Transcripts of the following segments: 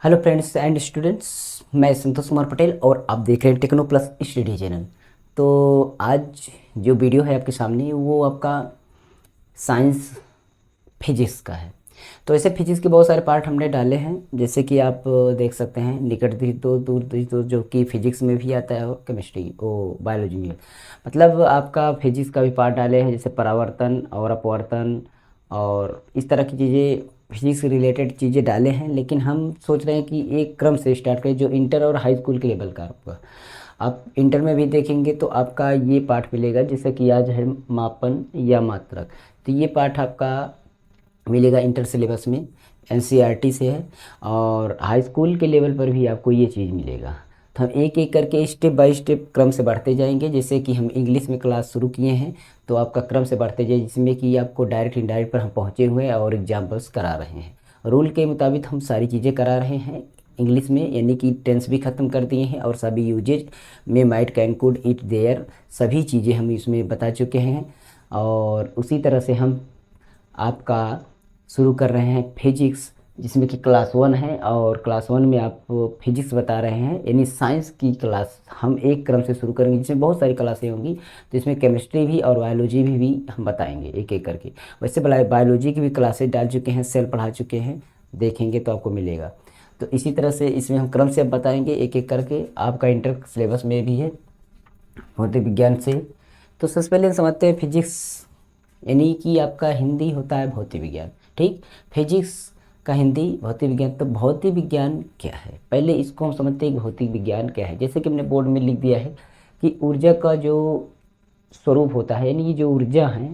Hello friends and students. मैं संतोष कुमार पटेल और आप देख रहे हैं टेक्नो प्लस स्टडी चैनल। तो आज जो वीडियो है आपके सामने वो आपका साइंस फिजिक्स का है। तो ऐसे फिजिक्स के बहुत सारे पार्ट हमने डाले हैं, जैसे कि आप देख सकते हैं निकट तो दूर तो जो कि फिजिक्स में भी आता है और केमिस्ट्री ओ बायोलॉजी में। मतलब आपका फिजिक्स का भी पार्ट डाले हैं, जैसे परावर्तन और अपवर्तन और इस तरह की चीज़ें फिजिक्स से रिलेटेड चीज़ें डाले हैं। लेकिन हम सोच रहे हैं कि एक क्रम से स्टार्ट करें जो इंटर और हाई स्कूल के लेवल का आपका। आप इंटर में भी देखेंगे तो आपका ये पाठ मिलेगा, जैसे कि आज है मापन या मात्रक। तो ये पाठ आपका मिलेगा इंटर सिलेबस में, एनसीईआरटी से है। और हाई स्कूल के लेवल पर भी आपको ये चीज़ मिलेगा। तो हम एक एक करके स्टेप बाय स्टेप क्रम से बढ़ते जाएंगे। जैसे कि हम इंग्लिश में क्लास शुरू किए हैं तो आपका क्रम से बढ़ते जाए, जिसमें कि आपको डायरेक्ट इनडायरेक्ट पर हम पहुँचे हुए हैं और एग्जाम्पल्स करा रहे हैं। रूल के मुताबिक हम सारी चीज़ें करा रहे हैं इंग्लिश में, यानी कि टेंस भी ख़त्म कर दिए हैं और सभी यूजेज में might can could it there सभी चीज़ें हम इसमें बता चुके हैं। और उसी तरह से हम आपका शुरू कर रहे हैं फिजिक्स, जिसमें कि क्लास वन है और क्लास वन में आप फिजिक्स बता रहे हैं, यानी साइंस की क्लास हम एक क्रम से शुरू करेंगे जिसमें बहुत सारी क्लासें होंगी। तो इसमें केमिस्ट्री भी और बायोलॉजी भी हम बताएंगे एक एक करके। वैसे बायोलॉजी की भी क्लासेस डाल चुके हैं, सेल पढ़ा चुके हैं, देखेंगे तो आपको मिलेगा। तो इसी तरह से इसमें हम क्रम से अब बताएंगे एक एक करके। आपका इंटर सिलेबस में भी है भौतिक विज्ञान से। तो सबसे पहले समझते हैं फिजिक्स, यानी कि आपका हिंदी होता है भौतिक विज्ञान। ठीक, फिजिक्स का हिंदी भौतिक विज्ञान। तो भौतिक विज्ञान क्या है, पहले इसको हम समझते हैं कि भौतिक विज्ञान क्या है। जैसे कि हमने बोर्ड में लिख दिया है कि ऊर्जा का जो स्वरूप होता है, यानी ये जो ऊर्जा है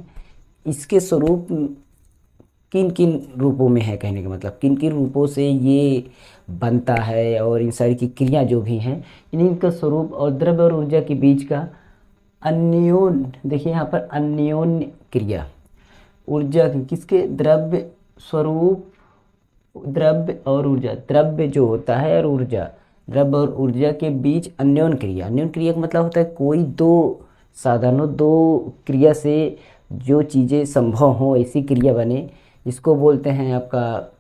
इसके स्वरूप किन किन रूपों में है, कहने का मतलब किन किन रूपों से ये बनता है और इन सारी की क्रिया जो भी हैं, इनका स्वरूप और द्रव्य और ऊर्जा के बीच का अन्योन। देखिए यहाँ पर अन्योन्य क्रिया ऊर्जा की किसके, द्रव्य स्वरूप, द्रव्य और ऊर्जा, द्रव्य जो होता है और ऊर्जा, द्रव्य और ऊर्जा के बीच अन्योन क्रिया। अन्योन क्रिया का मतलब होता है कोई दो साधनों, दो क्रिया से जो चीज़ें संभव हो ऐसी क्रिया बने, जिसको बोलते हैं आपका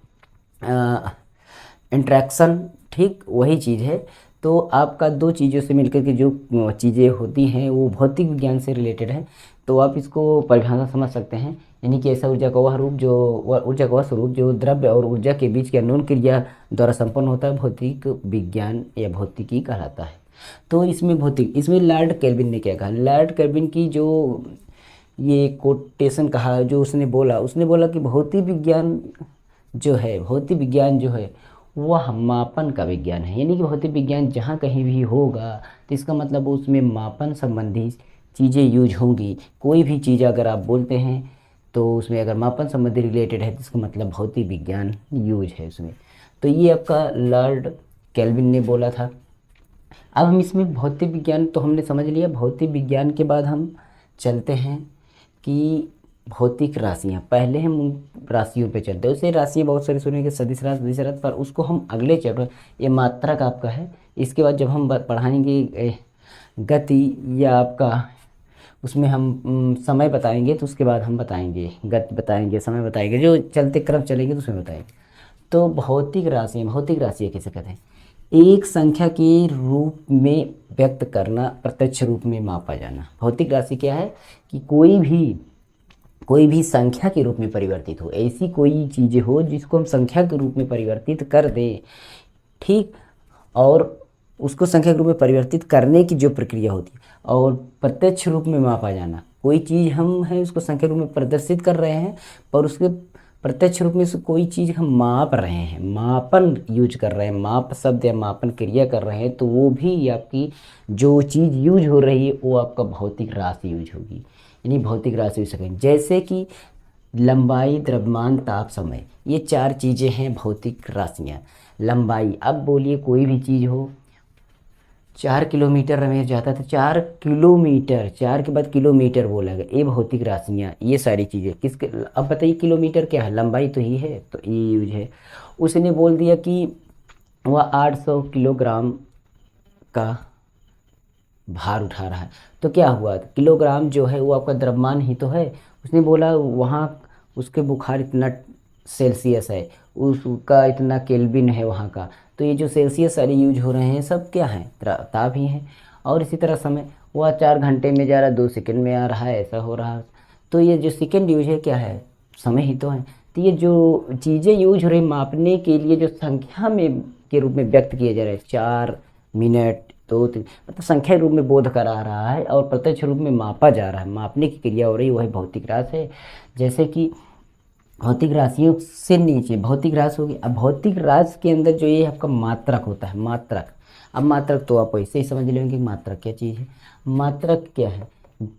इंट्रैक्शन। ठीक वही चीज़ है। तो आपका दो चीज़ों से मिलकर के जो चीज़ें होती हैं वो भौतिक विज्ञान से रिलेटेड है। तो आप इसको परिभाषा समझ सकते हैं, यानी कि ऐसा ऊर्जा का वह रूप जो ऊर्जा का वह स्वरूप जो द्रव्य और ऊर्जा के बीच की अन्योन क्रिया द्वारा संपन्न होता है, भौतिक विज्ञान या भौतिकी कहलाता है। तो इसमें इसमें लॉर्ड केल्विन ने क्या कहा, लॉर्ड केल्विन की जो ये कोटेशन कहा, जो उसने बोला कि भौतिक विज्ञान जो है, भौतिक विज्ञान जो है वह मापन का विज्ञान है। यानी कि भौतिक विज्ञान जहाँ कहीं भी होगा तो इसका मतलब उसमें मापन संबंधी चीज़ें यूज होंगी। कोई भी चीज़ अगर आप बोलते हैं तो उसमें अगर मापन संबंधी रिलेटेड है तो इसका मतलब भौतिक विज्ञान यूज है उसमें। तो ये आपका लॉर्ड केल्विन ने बोला था। अब हम इसमें भौतिक विज्ञान तो हमने समझ लिया। भौतिक विज्ञान के बाद हम चलते हैं कि भौतिक राशियाँ। पहले हम उन राशियों पे चलते हैं, उसे राशियाँ बहुत सारी सुनेंगे, सदिश राशि, पर उसको हम अगले चैप्टर, ये मात्रक आपका है, इसके बाद जब हम पढ़ाएंगे गति या आपका उसमें हम समय बताएंगे तो उसके बाद हम बताएंगे गति बताएंगे, समय बताएंगे, जो चलते क्रम चलेंगे तो उसमें बताएंगे। तो भौतिक राशियाँ किसे कहते हैं, एक संख्या के रूप में व्यक्त करना, प्रत्यक्ष रूप में मापा जाना। भौतिक राशि क्या है कि कोई भी संख्या के रूप में परिवर्तित हो, ऐसी कोई चीज़ें हो जिसको हम संख्या के रूप में परिवर्तित कर दें। ठीक, और उसको संख्या के रूप में परिवर्तित करने की जो प्रक्रिया होती है, और प्रत्यक्ष रूप में मापा जाना, कोई चीज़ हम है उसको संख्या रूप में प्रदर्शित कर रहे हैं पर उसके प्रत्यक्ष रूप में से कोई चीज़ हम माप रहे हैं, मापन यूज कर रहे हैं, माप शब्द या मापन क्रिया कर रहे हैं, तो वो भी आपकी जो चीज़ यूज हो रही है वो आपका भौतिक राशि यूज होगी। यानी भौतिक राशि हो सकें, जैसे कि लंबाई, द्रव्यमान, ताप, समय, ये चार चीज़ें हैं भौतिक राशियाँ। लंबाई, अब बोलिए कोई भी चीज़ हो, 4 किलोमीटर रमेश जाता था, 4 किलोमीटर, 4 के बाद किलोमीटर बोला गया, ये भौतिक राशियाँ, ये सारी चीज़ें किसके। अब बताइए किलोमीटर क्या है, लंबाई तो ही है, तो ये यूज है। उसने बोल दिया कि वह 800 किलोग्राम का भार उठा रहा है, तो क्या हुआ, किलोग्राम जो है वो आपका द्रव्यमान ही तो है। उसने बोला वहाँ उसके बुखार इतना सेल्सियस है, उसका इतना केल्विन है वहाँ का। तो ये जो सेल्सियस सारे यूज हो रहे हैं सब क्या हैं, ताप ही हैं। और इसी तरह समय, वह 4 घंटे में जा रहा है, 2 सेकंड में आ रहा है, ऐसा हो रहा है। तो ये जो सेकंड यूज है क्या है, समय ही तो है। तो ये जो चीज़ें यूज हो रही मापने के लिए, जो संख्या में के रूप में व्यक्त किए जा रहे हैं, 4 मिनट 2 3, मतलब संख्या रूप में बोध करा रहा है और प्रत्यक्ष रूप में मापा जा रहा है, मापने की क्रिया हो रही है, वही भौतिक राशि है। जैसे कि भौतिक राशियों से नीचे भौतिक राशि होगी। अब भौतिक राशि के अंदर जो ये आपका मात्रक होता है, मात्रक। अब मात्रक तो आप ऐसे ही समझ लेंगे कि मात्रक क्या चीज़ है। मात्रक क्या है,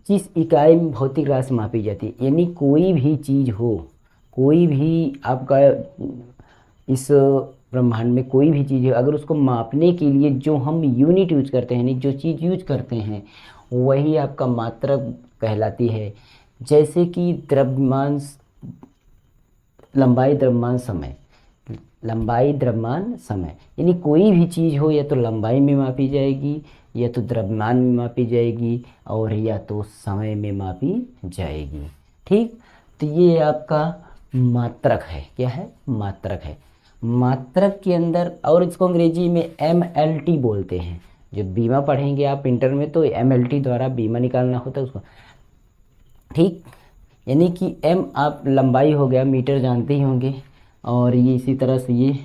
जिस इकाई में भौतिक राशि मापी जाती है, यानी कोई भी चीज़ हो, कोई भी आपका इस ब्रह्मांड में कोई भी चीज़ है, अगर उसको मापने के लिए जो हम यूनिट यूज करते हैं, यानी जो चीज़ यूज करते हैं, वही आपका मात्रक कहलाती है। जैसे कि द्रव्यमान, लंबाई, द्रव्यमान, समय। लंबाई, द्रव्यमान, समय, यानी कोई भी चीज़ हो या तो लंबाई में मापी जाएगी, या तो द्रव्यमान में मापी जाएगी, और या तो समय में मापी जाएगी। ठीक, तो ये आपका मात्रक है। क्या है, मात्रक है। मात्रक के अंदर, और इसको अंग्रेजी में MLT बोलते हैं। जो बीमा पढ़ेंगे आप इंटर में, तो MLT द्वारा बीमा निकालना होता है उसको। ठीक, यानी कि m आप लंबाई हो गया, मीटर जानते ही होंगे, और ये इसी तरह से ये,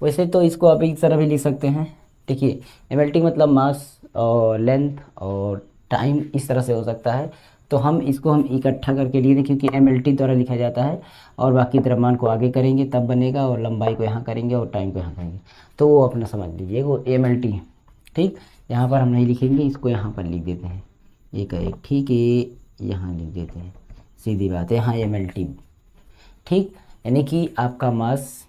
वैसे तो इसको आप इस तरह भी लिख सकते हैं। देखिए, MLT मतलब मास और लेंथ और टाइम, इस तरह से हो सकता है। तो हम इसको इकट्ठा करके लिख दें, क्योंकि MLT द्वारा लिखा जाता है, और बाकी द्रव्यमान को आगे करेंगे तब बनेगा, और लंबाई को यहाँ करेंगे और टाइम को यहाँ करेंगे, तो वो अपना समझ लीजिए वो MLT। ठीक, यहाँ पर हम नहीं लिखेंगे, इसको यहाँ पर लिख देते हैं, एक एक, ठीक है, यहाँ लिख देते हैं, सीधी बात है, हाँ MLT। ठीक, यानी कि आपका मास,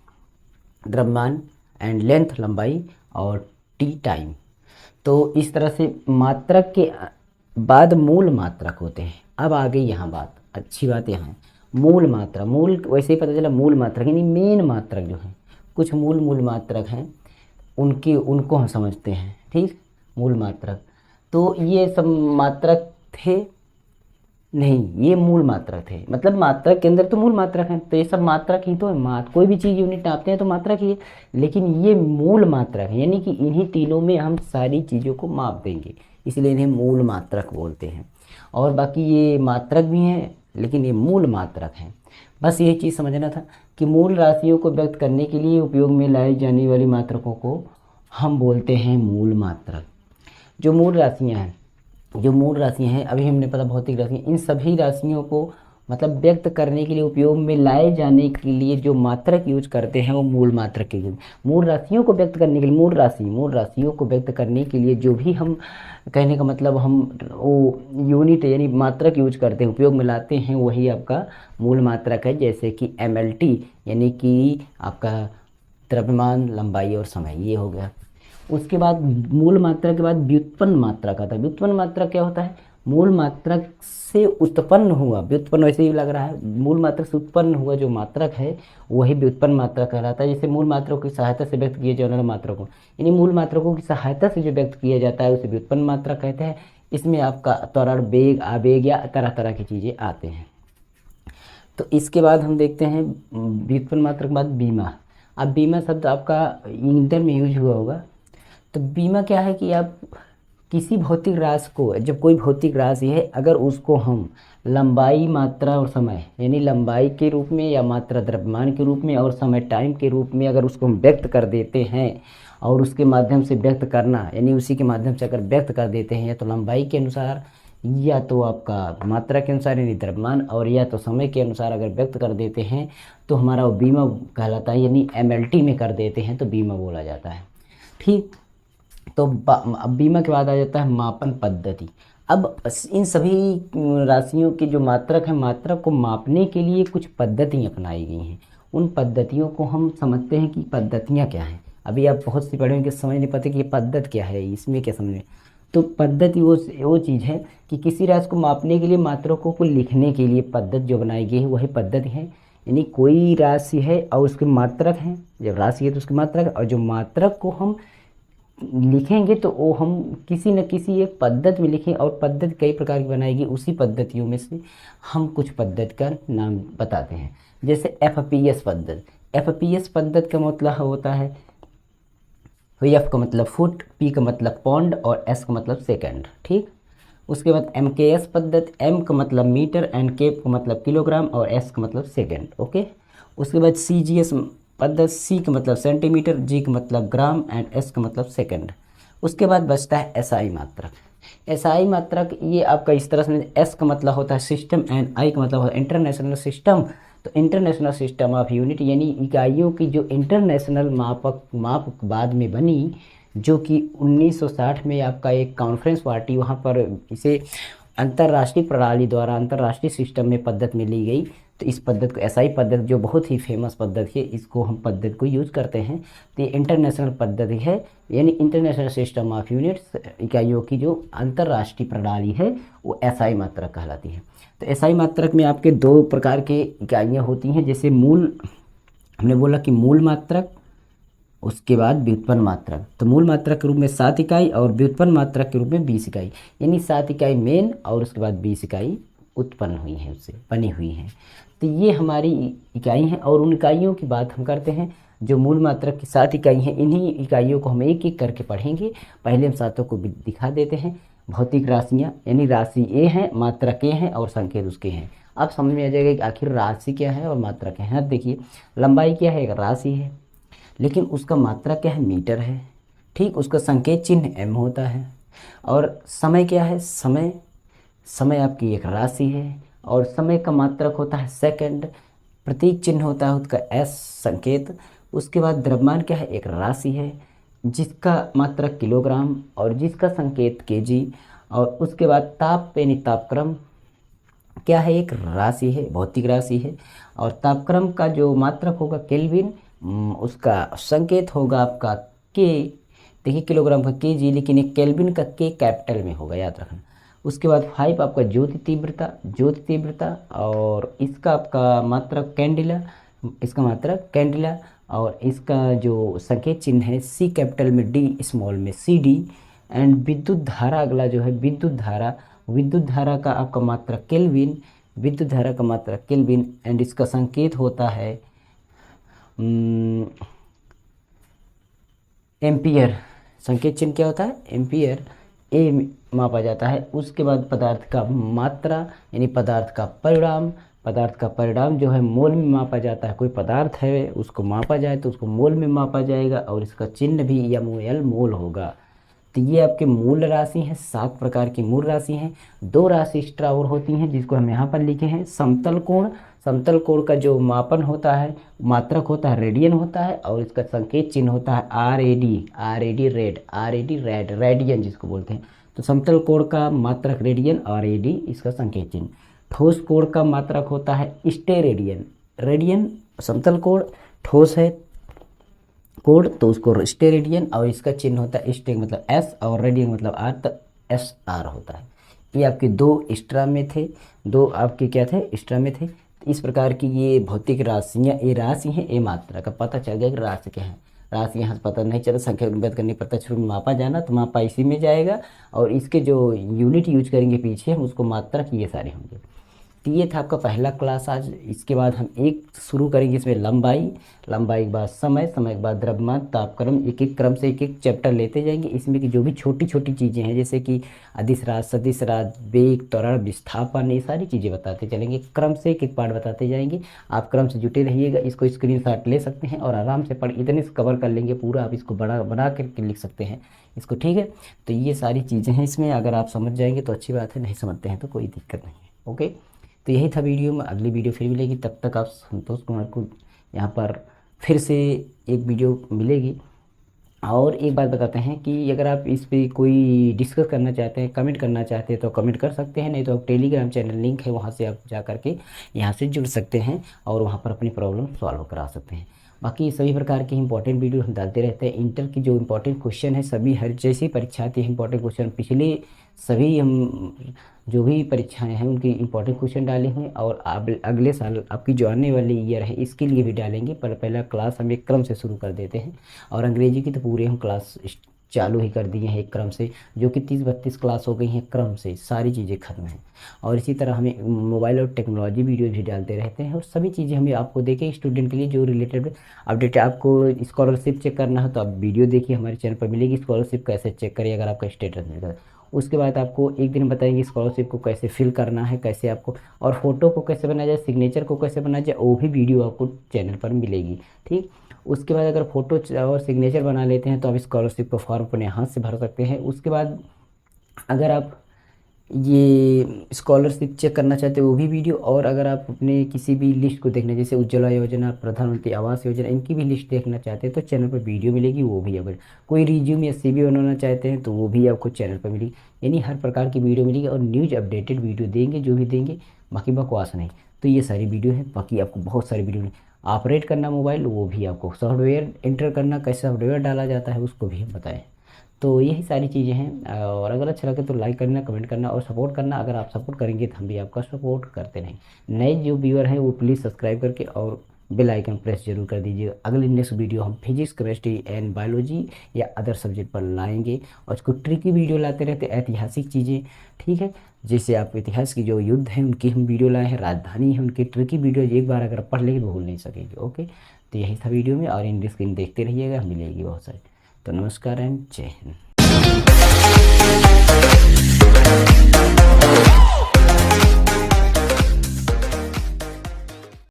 द्रव्यमान, एंड लेंथ लंबाई, और टी टाइम। तो इस तरह से मात्रक के बाद मूल मात्रक होते हैं। अब आ गई यहाँ बात, अच्छी बात यहाँ है, मूल मात्रा। मूल वैसे ही पता चला, मूल मात्रक यानी मेन मात्रक जो है, कुछ मूल मात्रक हैं, उनको हम समझते हैं। ठीक, मूल मात्रक, तो ये सब मात्रक थे नहीं, ये मूल मात्रक थे। मतलब मात्रक के अंदर तो मूल मात्रक हैं, तो ये सब मात्रक ही तो है। कोई भी चीज़ यूनिट नापते हैं तो मात्रक ही है, लेकिन ये मूल मात्रक है, यानी कि इन्हीं तीनों में हम सारी चीज़ों को माप देंगे, इसलिए इन्हें मूल मात्रक बोलते हैं। और बाकी ये मात्रक भी हैं, लेकिन ये मूल मात्रक हैं। बस यही चीज़ समझना था कि मूल राशियों को व्यक्त करने के लिए उपयोग में लाई जाने वाली मात्रकों को हम बोलते हैं मूल मात्रक। जो मूल राशियाँ हैं, अभी हमने पता भौतिक राशियाँ, इन सभी राशियों को मतलब व्यक्त करने के लिए उपयोग में लाए जाने के लिए जो मात्रक यूज करते हैं वो मूल मात्रक के यूज। मूल राशियों को व्यक्त करने के लिए, मूल राशियों को व्यक्त करने के लिए जो भी हम, कहने का मतलब हम वो यूनिट यानी मात्रक यूज करते हैं, उपयोग में लाते हैं, वही आपका मूल मात्रक है। जैसे कि MLT यानी कि आपका द्रव्यमान, लंबाई और समय, ये हो गया। उसके बाद मूल मात्रा के बाद व्युत्पन्न मात्रक आता है। व्युत्पन्न मात्रक क्या होता है, मूल मात्रक से उत्पन्न हुआ, व्युत्पन्न वैसे ही लग रहा है, मूल मात्रक से उत्पन्न हुआ जो मात्रक है वही व्युत्पन्न मात्रक कहलाता है। जैसे मूल मात्रकों की सहायता से व्यक्त किए जाने वाले मात्रकों, यानी मूल मात्रकों की सहायता से जो व्यक्त किया जाता है उसे व्युत्पन्न मात्रक कहते हैं। इसमें आपका त्वरण, वेग, आवेग या तरह तरह की चीज़ें आते हैं। तो इसके बाद हम देखते हैं व्युत्पन्न मात्रक के बाद बीमा। अब बीमा शब्द आपका ईंधन में यूज हुआ होगा। तो बीमा क्या है कि आप किसी भौतिक राशि को, जब कोई भौतिक राशि है अगर उसको हम लंबाई, मात्रा और समय, यानी लंबाई के रूप में या मात्रा द्रव्यमान के रूप में और समय टाइम के रूप में अगर उसको हम व्यक्त कर देते हैं, और उसके माध्यम से व्यक्त करना यानी उसी के माध्यम से अगर व्यक्त कर देते हैं, या तो लंबाई के अनुसार, या तो आपका मात्रा के अनुसार यानी द्रव्यमान, और या तो समय के अनुसार अगर व्यक्त कर देते हैं तो हमारा वो बीमा कहलाता है। यानी MLT में कर देते हैं तो बीमा बोला जाता है। ठीक, तो अब बीमा के बाद आ जाता है मापन पद्धति। अब इन सभी राशियों के जो मात्रक हैं, मात्रक को मापने के लिए कुछ पद्धतियाँ अपनाई गई हैं। उन पद्धतियों को हम समझते हैं कि पद्धतियाँ क्या हैं। अभी आप बहुत सी पढ़े होंगे, समझ नहीं पाते कि ये पद्धति क्या है, इसमें क्या समझ में। तो पद्धति वो चीज़ है कि किसी राशि को मापने के लिए मात्रकों को लिखने के लिए पद्धति जो बनाई गई है वही पद्धति है। यानी कोई राशि है और उसके मात्रक हैं, जब राशि है तो उसके मात्रक, और जो मात्रक को हम लिखेंगे तो वो हम किसी न किसी एक पद्धति में लिखें, और पद्धति कई प्रकार की बनाएगी, उसी पद्धतियों में से हम कुछ पद्धति का नाम बताते हैं। जैसे एफपीएस पद्धति। एफपीएस पद्धति का मतलब होता है, एफ का मतलब फुट, पी का मतलब पौंड और एस का मतलब सेकंड, ठीक। उसके बाद एमकेएस पद्धति, एम का मतलब मीटर एंड के का मतलब किलोग्राम और एस का मतलब सेकंड, ओके। उसके बाद सीजीएस पद्धति, सी का मतलब सेंटीमीटर, जी का मतलब ग्राम एंड एस का मतलब सेकंड। उसके बाद बचता है एसआई मात्रक। एसआई मात्रक ये आपका इस तरह से, एस का मतलब होता है सिस्टम एंड आई का मतलब होता है इंटरनेशनल सिस्टम। तो इंटरनेशनल सिस्टम ऑफ यूनिट यानी इकाइयों की जो इंटरनेशनल माप बाद में बनी, जो कि 1960 में आपका एक कॉन्फ्रेंस पार्टी वहाँ पर इसे अंतर्राष्ट्रीय प्रणाली द्वारा अंतर्राष्ट्रीय सिस्टम में पद्धति में ली गई। तो इस पद्धति को एसआई पद्धति जो बहुत ही फेमस पद्धति है, इसको हम पद्धति को यूज करते हैं। तो ये इंटरनेशनल पद्धति है, यानी इंटरनेशनल सिस्टम ऑफ यूनिट्स, इकाइयों की जो अंतर्राष्ट्रीय प्रणाली है वो एसआई मात्रक कहलाती है। तो एसआई मात्रक में आपके दो प्रकार के इकाइयाँ होती हैं, जैसे मूल, हमने बोला कि मूल मात्रक, उसके बाद व्युत्पन्न मात्रक। तो मूल मात्रक के रूप में 7 इकाई और व्युत्पन्न मात्रक के रूप में 20 इकाई, यानी 7 इकाई मेन और उसके बाद 20 इकाई उत्पन्न हुई हैं, उससे बनी हुई हैं। तो ये हमारी इकाई हैं, और उन इकाइयों की बात हम करते हैं जो मूल मात्रक की 7 इकाई हैं। इन्हीं इकाइयों को हम एक एक करके पढ़ेंगे। पहले हम सातों को भी दिखा देते हैं। भौतिक राशियाँ, यानी राशि ए है, मात्रक ए हैं और संकेत उसके हैं। अब समझ में आ जाएगा कि आखिर राशि क्या है और मात्रक क्या है। देखिए, लंबाई क्या है, एक राशि है, लेकिन उसका मात्रा क्या है, मीटर है, ठीक। उसका संकेत चिन्ह एम होता है। और समय क्या है, समय, समय आपकी एक राशि है और समय का मात्रक होता है सेकंड, प्रतीक चिन्ह होता है उसका एस संकेत। उसके बाद द्रव्यमान क्या है, एक राशि है जिसका मात्रक किलोग्राम और जिसका संकेत केजी। और उसके बाद ताप यानी तापक्रम क्या है, एक राशि है, भौतिक राशि है। और तापक्रम का जो मात्रक होगा केल्विन, उसका संकेत होगा आपका के। देखिए, किलोग्राम का केजी, लेकिन एक केल्विन का के कैपिटल में होगा, याद रखना। उसके बाद 5 आपका ज्योति तीव्रता, ज्योति तीव्रता, और इसका आपका मात्रक कैंडिला, इसका मात्रक कैंडिला। और इसका जो संकेत चिन्ह है सी कैपिटल में, डी स्मॉल में, सी डी। एंड विद्युत धारा, अगला जो है विद्युत धारा, विद्युत धारा का आपका मात्रक केल्विन, विद्युत धारा का मात्रक केल्विन। एंड इसका संकेत होता है एम्पियर। संकेत चिन्ह क्या होता है, एम्पियर, ए मापा जाता है। उसके बाद पदार्थ का मात्रा यानी पदार्थ का परिणाम, पदार्थ का परिणाम जो है मोल में मापा जाता है। कोई पदार्थ है उसको मापा जाए तो उसको मोल में मापा जाएगा, और इसका चिन्ह भी MOL मोल होगा। तो ये आपके मूल राशि हैं, 7 प्रकार की मूल राशि हैं। 2 राशि एक्स्ट्रा और होती हैं जिसको हम यहाँ पर लिखे हैं। समतल कोण, समतल कोण का जो मापन होता है, मात्रक होता है रेडियन होता है, और इसका संकेत चिन्ह होता है RAD, RAD red, RAD red, radian जिसको बोलते हैं। तो समतल कोण का मात्रक रेडियन, RAD इसका संकेत चिन्ह। ठोस कोण का मात्रक होता है स्टेरेडियन, रेडियन समतल कोण, ठोस है कोण तो उसको स्टेरेडियन, और इसका चिन्ह होता है स्टे मतलब S और रेडियन मतलब R, तो SR होता है। ये आपके 2 एक्स्ट्रा में थे, 2 आपके क्या थे, एक्स्ट्रा में थे। इस प्रकार की ये भौतिक राशियाँ, ये राशि हैं, ये मात्रा का पता चल गया कि राशि क्या है। राशि यहाँ से पता नहीं चला, संख्या उन्नत करनी पड़ता, शुरू में मापा जाना तो मापा इसी में जाएगा, और इसके जो यूनिट यूज करेंगे पीछे हम उसको मात्रक, ये सारे होंगे। तो ये था आपका पहला क्लास आज। इसके बाद हम एक शुरू करेंगे इसमें लंबाई, लंबाई के बाद समय, समय के बाद द्रव्यमान, तापक्रम, एक एक क्रम से एक एक चैप्टर लेते जाएंगे। इसमें की जो भी छोटी छोटी चीज़ें हैं, जैसे कि अदिश राज, सदिश राज, वेग, त्वरण, विस्थापन, ये सारी चीज़ें बताते चलेंगे। क्रम से एक एक पार्ट बताते जाएंगे। आप क्रम से जुटे रहिएगा। इसको स्क्रीनशॉट ले सकते हैं और आराम से पढ़, इतने से कवर कर लेंगे पूरा। आप इसको बड़ा बना करके लिख सकते हैं इसको, ठीक है। तो ये सारी चीज़ें हैं इसमें, अगर आप समझ जाएंगे तो अच्छी बात है, नहीं समझते हैं तो कोई दिक्कत नहीं है, ओके। तो यही था वीडियो में, अगली वीडियो फिर मिलेगी। तब तक आप संतोष कुमार को यहाँ पर फिर से एक वीडियो मिलेगी। और एक बात बताते हैं कि अगर आप इस पे कोई डिस्कस करना चाहते हैं, कमेंट करना चाहते हैं तो कमेंट कर सकते हैं, नहीं तो आप टेलीग्राम चैनल लिंक है वहाँ से आप जा करके यहाँ से जुड़ सकते हैं और वहाँ पर अपनी प्रॉब्लम सॉल्व करा सकते हैं। बाकी सभी प्रकार के इंपॉर्टेंट वीडियो हम डालते रहते हैं। इंटर की जो इंपॉर्टेंट क्वेश्चन है सभी, हर जैसी परीक्षा आती है इंपॉर्टेंट क्वेश्चन, पिछले सभी हम जो भी परीक्षाएं हैं उनकी इंपॉर्टेंट क्वेश्चन डाले हैं, और अगले साल आपकी जो आने वाली ईयर है इसके लिए भी डालेंगे। पर पहला क्लास हम एक क्रम से शुरू कर देते हैं, और अंग्रेजी की तो पूरे हम क्लास चालू ही कर दिए हैं एक क्रम से, जो कि 30-32 क्लास हो गई हैं क्रम से, सारी चीज़ें खत्म हैं। और इसी तरह हमें मोबाइल और टेक्नोलॉजी वीडियो भी डालते रहते हैं, और सभी चीज़ें हमें आपको देखें स्टूडेंट के लिए जो रिलेटेड अपडेट है। आपको स्कॉलरशिप चेक करना है तो आप वीडियो देखिए, हमारे चैनल पर मिलेगी, स्कॉलरशिप कैसे चेक करिए अगर आपका स्टेटस मिलता है। उसके बाद आपको एक दिन बताएंगे स्कॉलरशिप को कैसे फिल करना है, कैसे आपको, और फोटो को कैसे बनाया जाए, सिग्नेचर को कैसे बनाया जाए, वो भी वीडियो आपको चैनल पर मिलेगी। ठीक, उसके बाद अगर फ़ोटो और सिग्नेचर बना लेते हैं तो आप स्कॉलरशिप का फॉर्म अपने हाथ से भर सकते हैं। उसके बाद अगर आप ये स्कॉलरशिप चेक करना चाहते हो वो भी वीडियो, और अगर आप अपने किसी भी लिस्ट को देखना, जैसे उज्ज्वला योजना, प्रधानमंत्री आवास योजना, इनकी भी लिस्ट देखना चाहते हैं तो चैनल पर वीडियो मिलेगी, वो भी। अगर कोई रिज्यूम या सीवी बनाना चाहते हैं तो वो भी आपको चैनल पर मिलेगी। यानी हर प्रकार की वीडियो मिलेगी, और न्यूज़ अपडेटेड वीडियो देंगे, जो भी देंगे, बाकी बकवास नहीं। तो ये सारी वीडियो है, बाकी आपको बहुत सारी वीडियो ऑपरेट करना मोबाइल, वो भी आपको सॉफ्टवेयर एंटर करना, कैसे सॉफ्टवेयर डाला जाता है उसको भी हम बताएं। तो यही सारी चीज़ें हैं, और अगर अच्छा लगे तो लाइक करना, कमेंट करना और सपोर्ट करना। अगर आप सपोर्ट करेंगे तो हम भी आपका सपोर्ट करते रहेंगे। नए जो व्यूअर हैं वो प्लीज़ सब्सक्राइब करके और बेल आइकन प्रेस जरूर कर दीजिए। अगली नेक्स्ट वीडियो हम फिजिक्स, केमिस्ट्री एंड बायोलॉजी या अदर सब्जेक्ट पर लाएंगे, और उसको ट्रिकी वीडियो लाते रहते, ऐतिहासिक चीज़ें। ठीक है, जैसे आप इतिहास की जो युद्ध हैं उनकी हम वीडियो लाए हैं, राजधानी है उनकी ट्रिकी वीडियो, एक बार अगर पढ़ लेंगे तो भूल नहीं सकेंगे। ओके, तो यही था वीडियो में, और इन स्क्रीन देखते रहिएगा, मिलेगी बहुत सारी। तो नमस्कार एंड जय हिंद।